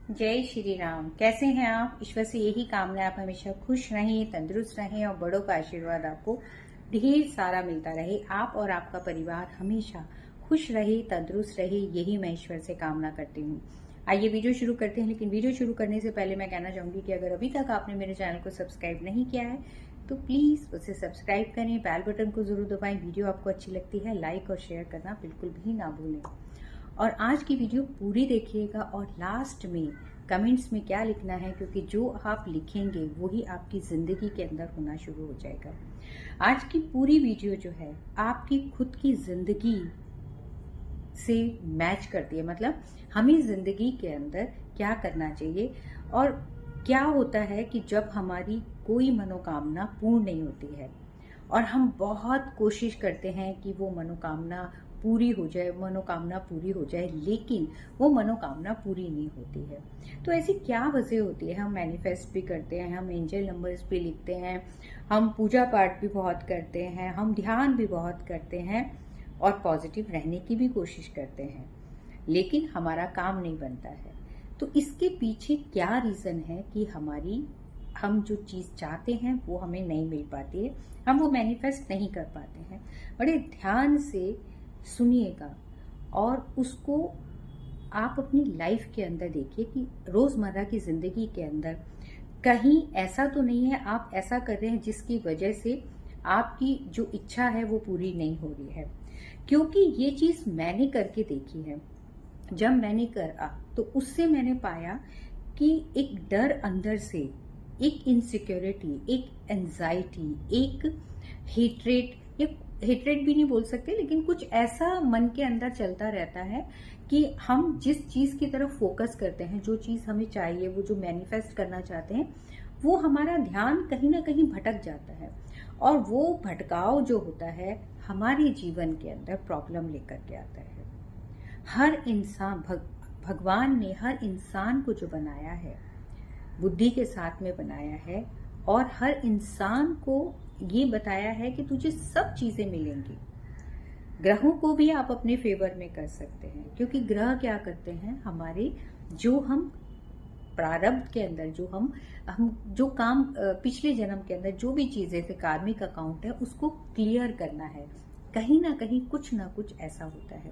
जय श्री राम। कैसे हैं आप? ईश्वर से यही कामना है आप हमेशा खुश रहें, तंदुरुस्त रहें और बड़ों का आशीर्वाद आपको ढेर सारा मिलता रहे। आप और आपका परिवार हमेशा खुश रहे, तंदुरुस्त रहे, यही मैं ईश्वर से कामना करती हूँ। आइए वीडियो शुरू करते हैं। लेकिन वीडियो शुरू करने से पहले मैं कहना चाहूंगी कि अगर अभी तक आपने मेरे चैनल को सब्सक्राइब नहीं किया है तो प्लीज उसे सब्सक्राइब करें, बेल बटन को जरूर दबाएं। वीडियो आपको अच्छी लगती है लाइक और शेयर करना बिल्कुल भी ना भूलें। और आज की वीडियो पूरी देखिएगा और लास्ट में कमेंट्स में क्या लिखना है, क्योंकि जो आप लिखेंगे वही आपकी जिंदगी के अंदर होना शुरू हो जाएगा। आज की पूरी वीडियो जो है आपकी खुद की जिंदगी से मैच करती है। मतलब हमें जिंदगी के अंदर क्या करना चाहिए और क्या होता है कि जब हमारी कोई मनोकामना पूर्ण नहीं होती है और हम बहुत कोशिश करते हैं कि वो मनोकामना पूरी हो जाए, लेकिन वो मनोकामना पूरी नहीं होती है। तो ऐसी क्या वजह होती है? हम मैनिफेस्ट भी करते हैं, हम एंजल नंबर्स भी लिखते हैं, हम पूजा पाठ भी बहुत करते हैं, हम ध्यान भी बहुत करते हैं और पॉजिटिव रहने की भी कोशिश करते हैं, लेकिन हमारा काम नहीं बनता है। तो इसके पीछे क्या रीजन है कि हम जो चीज चाहते हैं वो हमें नहीं मिल पाती है, हम वो मैनिफेस्ट नहीं कर पाते हैं। बड़े ध्यान से सुनिएगा और उसको आप अपनी लाइफ के अंदर देखिए कि रोजमर्रा की जिंदगी के अंदर कहीं ऐसा तो नहीं है आप ऐसा कर रहे हैं जिसकी वजह से आपकी जो इच्छा है वो पूरी नहीं हो रही है। क्योंकि ये चीज मैंने करके देखी है। जब मैंने करा तो उससे मैंने पाया कि एक डर अंदर से, एक इनसिक्योरिटी, एक एंजाइटी, एक हेट्रेट, या हेट्रेट भी नहीं बोल सकते, लेकिन कुछ ऐसा मन के अंदर चलता रहता है कि हम जिस चीज की तरफ फोकस करते हैं, जो चीज हमें चाहिए, वो जो मैनिफेस्ट करना चाहते हैं, वो हमारा ध्यान कहीं ना कहीं भटक जाता है और वो भटकाव जो होता है हमारे जीवन के अंदर प्रॉब्लम लेकर के आता है। हर इंसान भगवान ने हर इंसान को जो बनाया है बुद्धि के साथ में बनाया है और हर इंसान को ये बताया है कि तुझे सब चीजें मिलेंगी। ग्रहों को भी आप अपने फेवर में कर सकते हैं, क्योंकि ग्रह क्या करते हैं, हमारे जो हम प्रारब्ध के अंदर जो हम जो काम पिछले जन्म के अंदर जो भी चीजें थे, कार्मिक अकाउंट है, उसको क्लियर करना है। कहीं ना कहीं कुछ ना कुछ ऐसा होता है।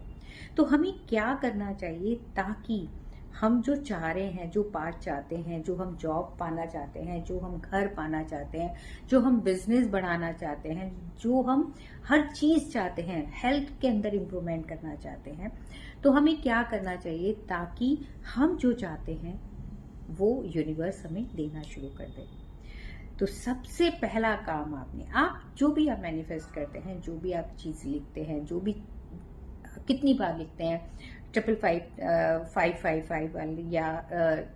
तो हमें क्या करना चाहिए ताकि हम जो चाह रहे हैं, जो पार्ट चाहते हैं, जो हम जॉब पाना चाहते हैं, जो हम घर पाना चाहते हैं, जो हम बिजनेस बढ़ाना चाहते हैं, जो हम हर चीज चाहते हैं, हेल्थ के अंदर इंप्रूवमेंट करना चाहते हैं, तो हमें क्या करना चाहिए ताकि हम जो चाहते हैं वो यूनिवर्स हमें देना शुरू कर दे। तो सबसे पहला काम आप जो भी आप मैनिफेस्ट करते हैं, जो भी आप चीज लिखते हैं, जो भी कितनी बार लिखते हैं, 555 वाली या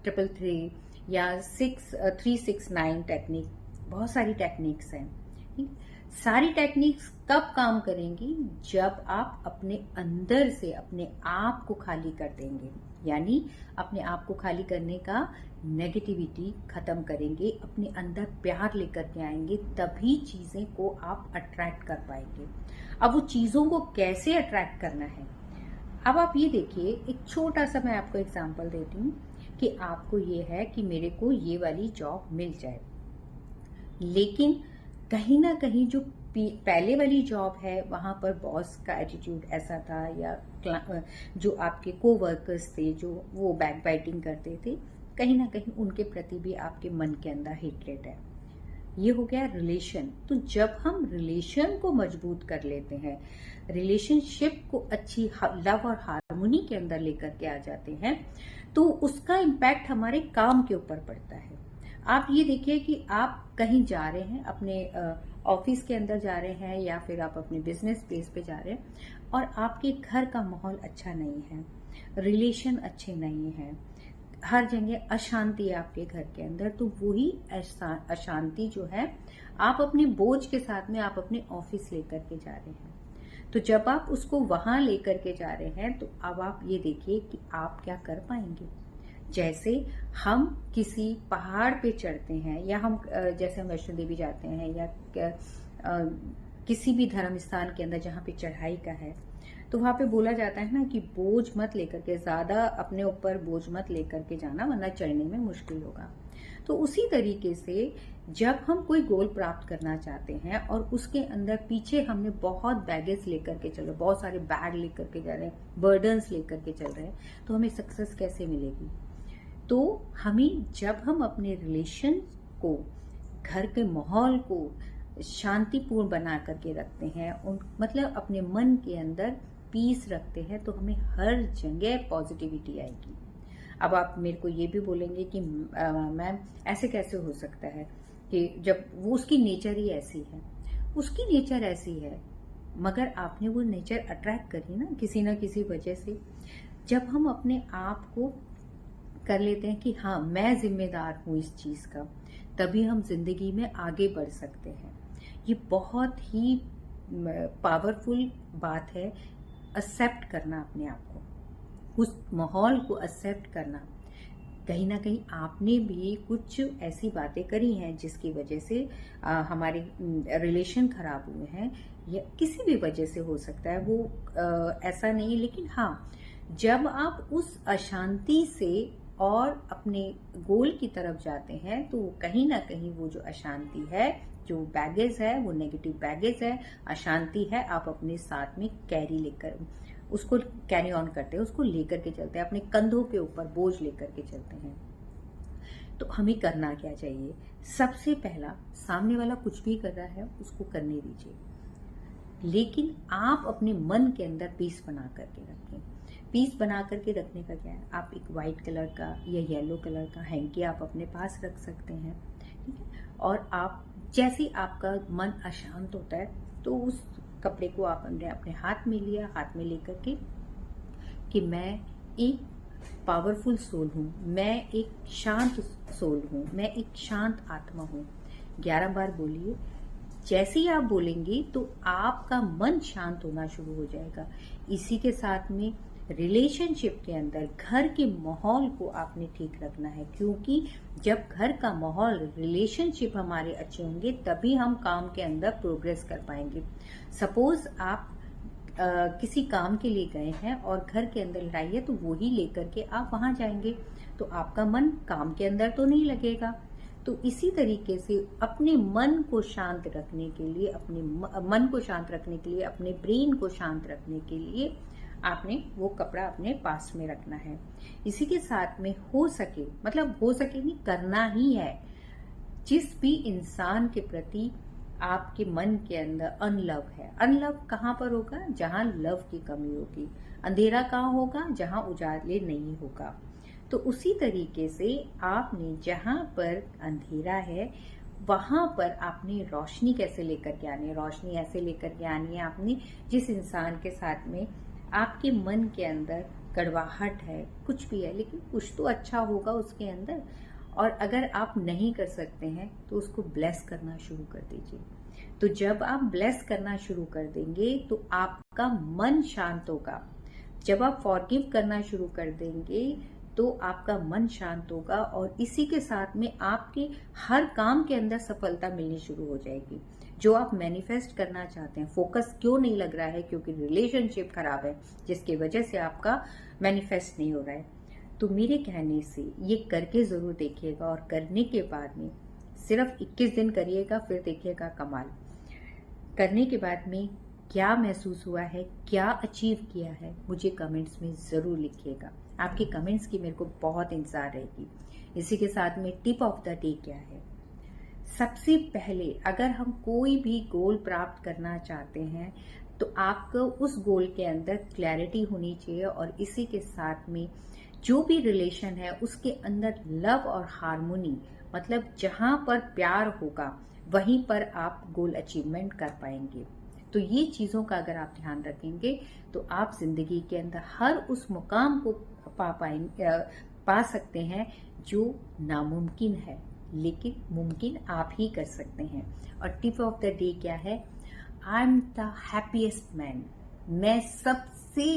333 या 369 टेक्निक, बहुत सारी टेक्निक्स हैं। सारी टेक्निक्स कब काम करेंगी? जब आप अपने अंदर से अपने आप को खाली कर देंगे, यानी अपने आप को खाली करने का नेगेटिविटी खत्म करेंगे, अपने अंदर प्यार लेकर के आएंगे, तभी चीजें को आप अट्रैक्ट कर पाएंगे। अब वो चीजों को कैसे अट्रैक्ट करना है, अब आप ये देखिए। एक छोटा सा मैं आपको एग्जांपल देती हूँ कि आपको ये है कि मेरे को ये वाली जॉब मिल जाए, लेकिन कहीं ना कहीं जो पहले वाली जॉब है वहां पर बॉस का एटीट्यूड ऐसा था, या जो आपके कोवर्कर्स थे जो वो बैक बाइटिंग करते थे, कहीं ना कहीं उनके प्रति भी आपके मन के अंदर हेट्रेट है। ये हो गया रिलेशन। तो जब हम रिलेशन को मजबूत कर लेते हैं, रिलेशनशिप को अच्छी लव और हार्मोनी के अंदर लेकर के आ जाते हैं, तो उसका इम्पैक्ट हमारे काम के ऊपर पड़ता है। आप ये देखिए कि आप कहीं जा रहे हैं, अपने ऑफिस के अंदर जा रहे हैं या फिर आप अपने बिजनेस स्पेस पे जा रहे हैं और आपके घर का माहौल अच्छा नहीं है, रिलेशन अच्छे नहीं है, हर जगह अशांति है आपके घर के अंदर, तो वही अशांति जो है आप अपने बोझ के साथ में आप अपने ऑफिस लेकर के जा रहे हैं। तो जब आप उसको वहां लेकर के जा रहे हैं तो अब आप ये देखिए कि आप क्या कर पाएंगे। जैसे हम किसी पहाड़ पे चढ़ते हैं, या हम जैसे हम वैष्णो देवी जाते हैं, या किसी भी धर्म स्थान के अंदर जहाँ पे चढ़ाई का है, तो वहां पे बोला जाता है ना कि बोझ मत लेकर के, ज्यादा अपने ऊपर बोझ मत लेकर के जाना, वरना चढ़ने में मुश्किल होगा। तो उसी तरीके से जब हम कोई गोल प्राप्त करना चाहते हैं और उसके अंदर पीछे हमने बहुत बैगेज लेकर के चल रहे, बहुत सारे बैग लेकर के जा रहे हैं, बर्डन्स लेकर के चल रहे हैं, तो हमें सक्सेस कैसे मिलेगी? तो हमें, जब हम अपने रिलेशन को, घर के माहौल को शांतिपूर्ण बना करके रखते हैं, मतलब अपने मन के अंदर पीस रखते हैं, तो हमें हर जगह पॉजिटिविटी आएगी। अब आप मेरे को ये भी बोलेंगे कि मैम ऐसे कैसे हो सकता है कि जब वो, उसकी नेचर ही ऐसी है। उसकी नेचर ऐसी है, मगर आपने वो नेचर अट्रैक्ट करी ना किसी वजह से। जब हम अपने आप को कर लेते हैं कि हाँ मैं जिम्मेदार हूं इस चीज का, तभी हम जिंदगी में आगे बढ़ सकते हैं। ये बहुत ही पावरफुल बात है, एक्सेप्ट करना अपने आप को, उस माहौल को एक्सेप्ट करना। कहीं ना कहीं आपने भी कुछ ऐसी बातें करी हैं जिसकी वजह से हमारे रिलेशन खराब हुए हैं, या किसी भी वजह से हो सकता है, वो ऐसा नहीं। लेकिन हाँ, जब आप उस अशांति से और अपने गोल की तरफ जाते हैं, तो कहीं ना कहीं वो जो अशांति है, जो बैगेज है, वो नेगेटिव बैगेज है, अशांति है, आप अपने साथ में कैरी लेकर, उसको कैरी ऑन करते हैं, उसको लेकर के चलते हैं, अपने कंधों के ऊपर बोझ लेकर के चलते हैं। तो हमें करना क्या चाहिए? सबसे पहला, सामने वाला कुछ भी कर रहा है उसको करने दीजिए, लेकिन आप अपने मन के अंदर पीस बना करके रखें। पीस बना करके रखने का क्या है? आप एक व्हाइट कलर का या येलो कलर का हैंकी आप अपने पास रख सकते हैं, ठीक है। और आप, जैसे आपका मन अशांत होता है, तो उस कपड़े को आपने अपने हाथ में लिया, हाथ में लेकर के कि मैं एक पावरफुल सोल हूं, मैं एक शांत सोल हूं, मैं एक शांत आत्मा हूं। 11 बार बोलिए। जैसे ही आप बोलेंगे तो आपका मन शांत होना शुरू हो जाएगा। इसी के साथ में रिलेशनशिप के अंदर घर के माहौल को आपने ठीक रखना है, क्योंकि जब घर का माहौल, रिलेशनशिप हमारे अच्छे होंगे, तभी हम काम के अंदर प्रोग्रेस कर पाएंगे। सपोज आप किसी काम के लिए गए हैं और घर के अंदर लड़ाई है, तो वो ही लेकर के आप वहां जाएंगे, तो आपका मन काम के अंदर तो नहीं लगेगा। तो इसी तरीके से अपने मन को शांत रखने के लिए, अपने मन को शांत रखने के लिए, अपने ब्रेन को शांत रखने के लिए आपने वो कपड़ा अपने पास में रखना है। इसी के साथ में हो सके, मतलब हो सके नहीं, करना ही है, जिस भी इंसान के प्रति आपके मन के अंदर अनलव है। अनलव कहाँ पर होगा? जहां लव की कमी होगी। अंधेरा कहाँ होगा? जहां उजाले नहीं होगा। तो उसी तरीके से आपने, जहां पर अंधेरा है, वहां पर आपने रोशनी कैसे लेकर के आनी है? रोशनी ऐसे लेकर के आनी है आपने, जिस इंसान के साथ में आपके मन के अंदर कड़वाहट है, कुछ भी है, लेकिन कुछ तो अच्छा होगा उसके अंदर। और अगर आप नहीं कर सकते हैं तो उसको ब्लेस करना शुरू कर दीजिए। तो जब आप ब्लेस करना शुरू कर देंगे तो आपका मन शांत होगा। जब आप फॉरगिव करना शुरू कर देंगे तो आपका मन शांत होगा, और इसी के साथ में आपके हर काम के अंदर सफलता मिलनी शुरू हो जाएगी। जो आप मैनिफेस्ट करना चाहते हैं, फोकस क्यों नहीं लग रहा है? क्योंकि रिलेशनशिप खराब है, जिसकी वजह से आपका मैनिफेस्ट नहीं हो रहा है। तो मेरे कहने से ये करके जरूर देखिएगा, और करने के बाद में सिर्फ 21 दिन करिएगा, फिर देखिएगा कमाल। करने के बाद में क्या महसूस हुआ है, क्या अचीव किया है, मुझे कमेंट्स में जरूर लिखिएगा। आपके कमेंट्स की मेरे को बहुत इंतजार रहेगी। इसी के साथ में टिप ऑफ द डे क्या है? सबसे पहले, अगर हम कोई भी गोल प्राप्त करना चाहते हैं, तो आपको उस गोल के अंदर क्लैरिटी होनी चाहिए, और इसी के साथ में जो भी रिलेशन है उसके अंदर लव और हार्मोनी, मतलब जहां पर प्यार होगा वहीं पर आप गोल अचीवमेंट कर पाएंगे। तो ये चीजों का अगर आप ध्यान रखेंगे तो आप जिंदगी के अंदर हर उस मुकाम को पा सकते हैं जो नामुमकिन है, लेकिन मुमकिन आप ही कर सकते हैं। और टिप ऑफ द डे क्या है? I am the happiest man. मैं सबसे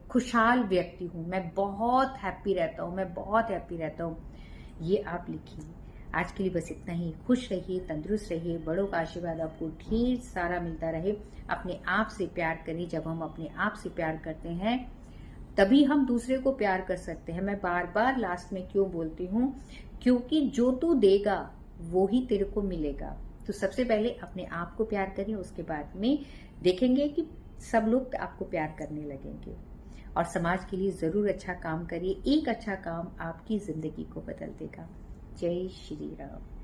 खुशहाल व्यक्ति हूं, मैं बहुत हैप्पी रहता हूं, मैं बहुत हैप्पी रहता हूं। ये आप लिखिए। आज के लिए बस इतना ही। खुश रहिए, तंदुरुस्त रहिए, बड़ों का आशीर्वाद आपको ढेर सारा मिलता रहे। अपने आप से प्यार करिए। जब हम अपने आप से प्यार करते हैं तभी हम दूसरे को प्यार कर सकते हैं। मैं बार बार लास्ट में क्यों बोलती हूँ, क्योंकि जो तू देगा वो ही तेरे को मिलेगा। तो सबसे पहले अपने आप को प्यार करिए, उसके बाद में देखेंगे कि सब लोग आपको प्यार करने लगेंगे। और समाज के लिए जरूर अच्छा काम करिए। एक अच्छा काम आपकी जिंदगी को बदल देगा। जय श्री राम।